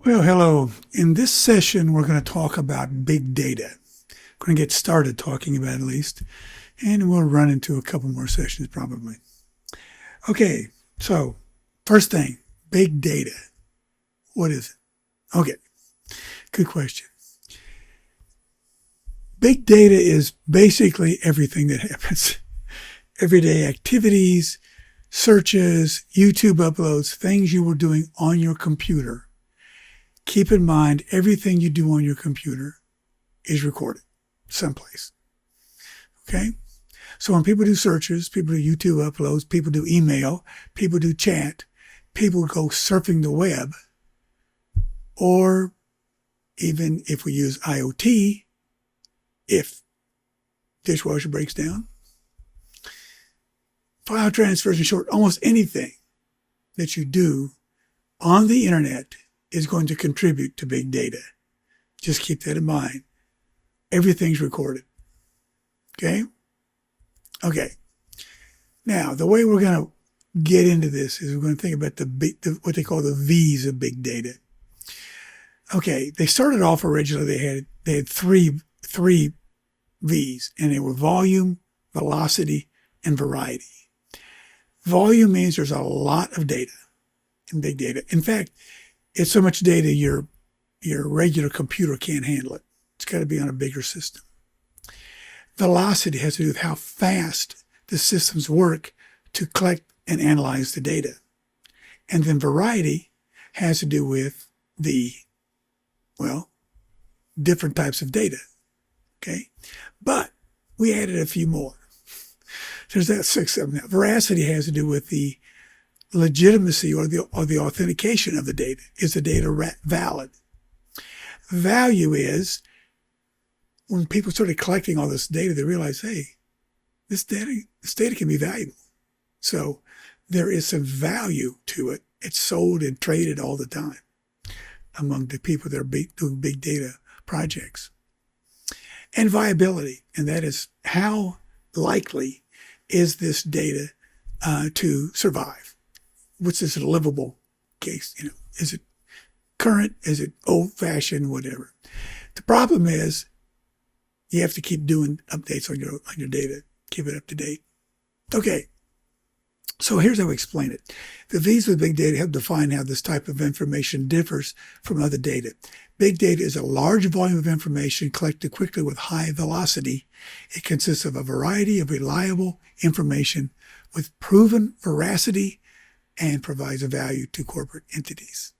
Well, hello. In this session, we're going to talk about big data. We're going to get started talking about it at least, and we'll run into a couple more sessions probably. Okay, so first thing, big data. What is it? Okay, good question. Big data is basically everything that happens. Everyday activities, searches, YouTube uploads, things you were doing on your computer. Keep in mind, everything you do on your computer is recorded someplace. Okay? So when people do searches, people do YouTube uploads, people do email, people do chat, people go surfing the web, or even if we use IoT, if dishwasher breaks down, file transfers, in short, almost anything that you do on the internet is going to contribute to big data. Just keep that in mind. Everything's recorded. Okay? Okay. Now, the way we're going to get into this is we're going to think about what they call the V's of big data. Okay, they started off originally, they had three V's, and they were volume, velocity, and variety. Volume means there's a lot of data in big data. In fact, it's so much data your regular computer can't handle it. It's got to be on a bigger system. Velocity has to do with how fast the systems work to collect and analyze the data. And then variety has to do with different types of data. Okay? But we added a few more. There's that 6 of them. Veracity has to do with the legitimacy or the authentication of the data. Is the data valid? Value is when people started collecting all this data, they realized, hey, this data can be valuable. So there is some value to it. It's sold and traded all the time among the people that are doing big data projects. And viability, and that is how likely is this data to survive? What's this a livable case? Is it current? Is it old-fashioned? Whatever. The problem is you have to keep doing updates on your data. Keep it up to date. Okay. So here's how we explain it. The V's with big data help define how this type of information differs from other data. Big data is a large volume of information collected quickly with high velocity. It consists of a variety of reliable information with proven veracity and provides a value to corporate entities.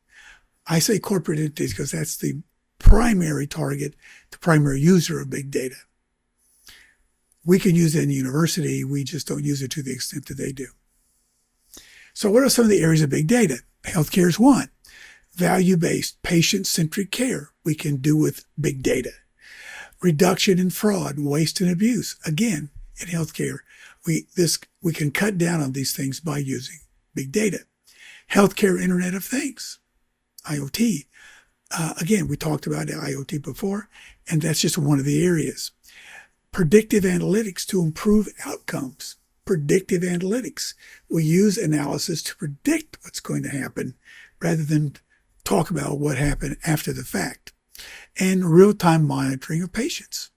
I say corporate entities because that's the primary target, the primary user of big data. We can use it in the university. We just don't use it to the extent that they do. So what are some of the areas of big data? Healthcare is one. Value-based, patient-centric care we can do with big data. Reduction in fraud, waste, and abuse. Again, in healthcare, we can cut down on these things by using big data. Healthcare Internet of Things, IoT. Again, we talked about IoT before, and that's just one of the areas. Predictive analytics to improve outcomes. Predictive analytics. We use analysis to predict what's going to happen rather than talk about what happened after the fact. And real-time monitoring of patients.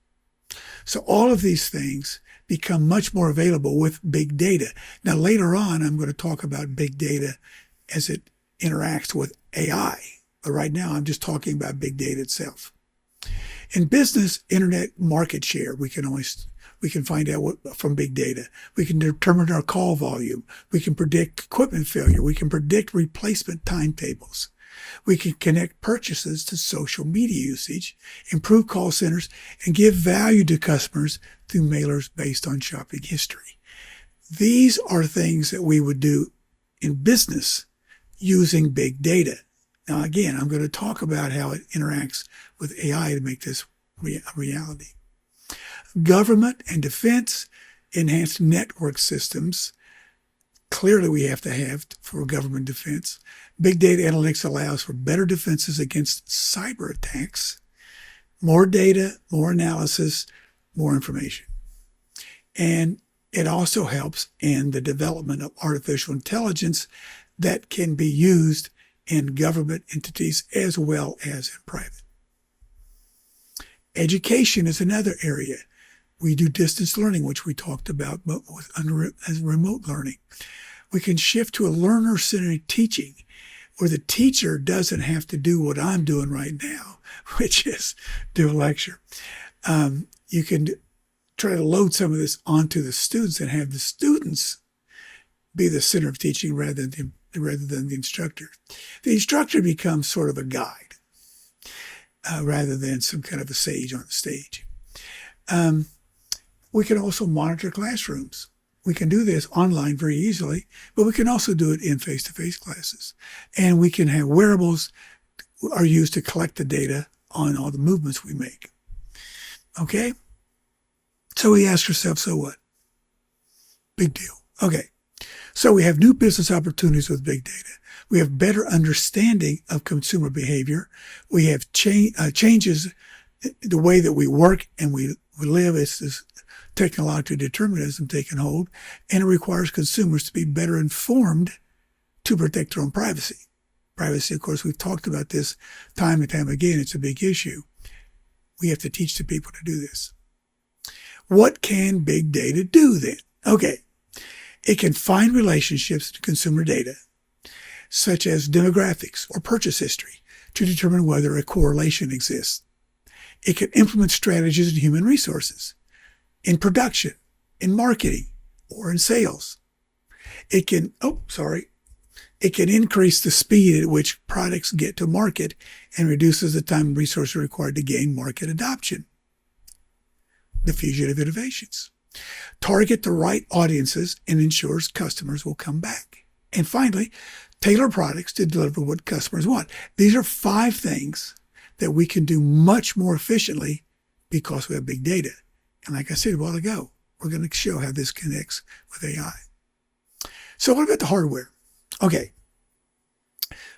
So all of these things become much more available with big data. Now, later on, I'm going to talk about big data as it interacts with AI. But right now, I'm just talking about big data itself. In business, internet market share, we can find out from big data. We can determine our call volume. We can predict equipment failure. We can predict replacement timetables. We can connect purchases to social media usage, improve call centers, and give value to customers through mailers based on shopping history. These are things that we would do in business using big data. Now, again, I'm going to talk about how it interacts with AI to make this a reality. Government and defense, enhanced network systems. Clearly, we have to have for government defense. Big data analytics allows for better defenses against cyber attacks. More data, more analysis, more information. And it also helps in the development of artificial intelligence that can be used in government entities as well as in private. Education is another area. We do distance learning, which we talked about as remote learning. We can shift to a learner-centered teaching where the teacher doesn't have to do what I'm doing right now, which is do a lecture. You can try to load some of this onto the students and have the students be the center of teaching rather than the instructor. The instructor becomes sort of a guide rather than some kind of a sage on the stage. We can also monitor classrooms. We can do this online very easily, but we can also do it in face-to-face classes. And we can have wearables are used to collect the data on all the movements we make. Okay? So we ask ourselves, so what? Big deal. Okay. So we have new business opportunities with big data. We have better understanding of consumer behavior. We have changes the way that we work and we live. It's this technological determinism taking hold, and it requires consumers to be better informed to protect their own privacy. Privacy, of course, we've talked about this time and time again. It's a big issue. We have to teach the people to do this. What can big data do then? Okay. It can find relationships to consumer data, such as demographics or purchase history, to determine whether a correlation exists. It can implement strategies in human resources, in production, in marketing, or in sales. It can increase the speed at which products get to market and reduces the time and resources required to gain market adoption. Diffusion of innovations. Target the right audiences and ensures customers will come back. And finally, tailor products to deliver what customers want. These are 5 things that we can do much more efficiently because we have big data. And like I said a while ago, we're going to show how this connects with AI. So what about the hardware? Okay.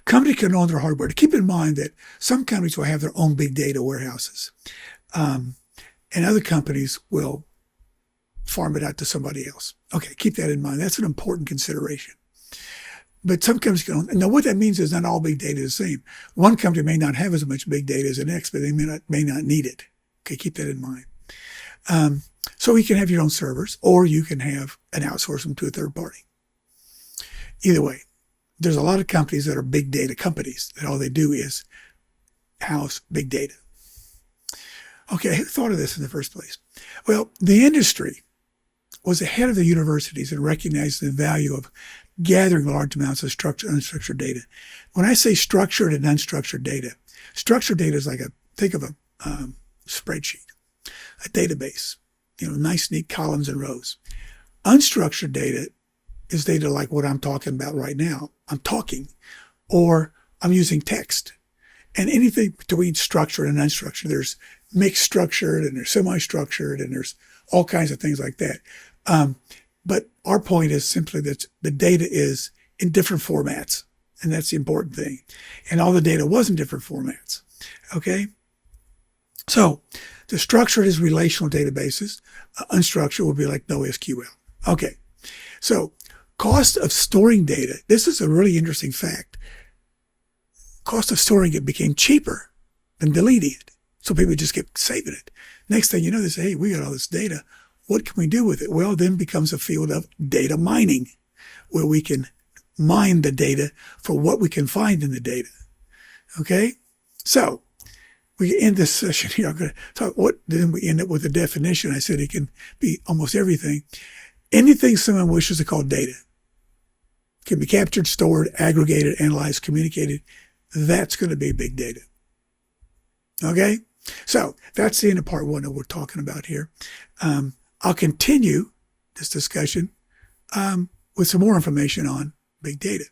Companies can own their hardware. Keep in mind that some companies will have their own big data warehouses. And other companies will farm it out to somebody else. Okay, keep that in mind. That's an important consideration. But some companies can own. Now, what that means is not all big data is the same. One company may not have as much big data as the next, but they may not need it. Okay, keep that in mind. So you can have your own servers, or you can have and outsource them to a third party. Either way, there's a lot of companies that are big data companies that all they do is house big data. Okay, who thought of this in the first place? Well, the industry was ahead of the universities in recognizing the value of gathering large amounts of structured and unstructured data. When I say structured and unstructured data is like think of a spreadsheet, a database, nice, neat columns and rows. Unstructured data is data like what I'm talking about right now. I'm talking, or I'm using text. And anything between structured and unstructured, there's mixed structured and there's semi-structured and there's all kinds of things like that. But our point is simply that the data is in different formats, and that's the important thing. And all the data was in different formats. Okay? So the structured is relational databases. Unstructured would be like NoSQL. Okay. So cost of storing data. This is a really interesting fact. Cost of storing it became cheaper than deleting it. So people just kept saving it. Next thing you know, they say, hey, we got all this data. What can we do with it? Well, then becomes a field of data mining, where we can mine the data for what we can find in the data. Okay? So we end this session here. I'm going to talk then we end up with a definition. I said it can be almost everything. Anything someone wishes to call data can be captured, stored, aggregated, analyzed, communicated. That's going to be big data. Okay? So that's the end of part 1 that we're talking about here. I'll continue this discussion with some more information on big data.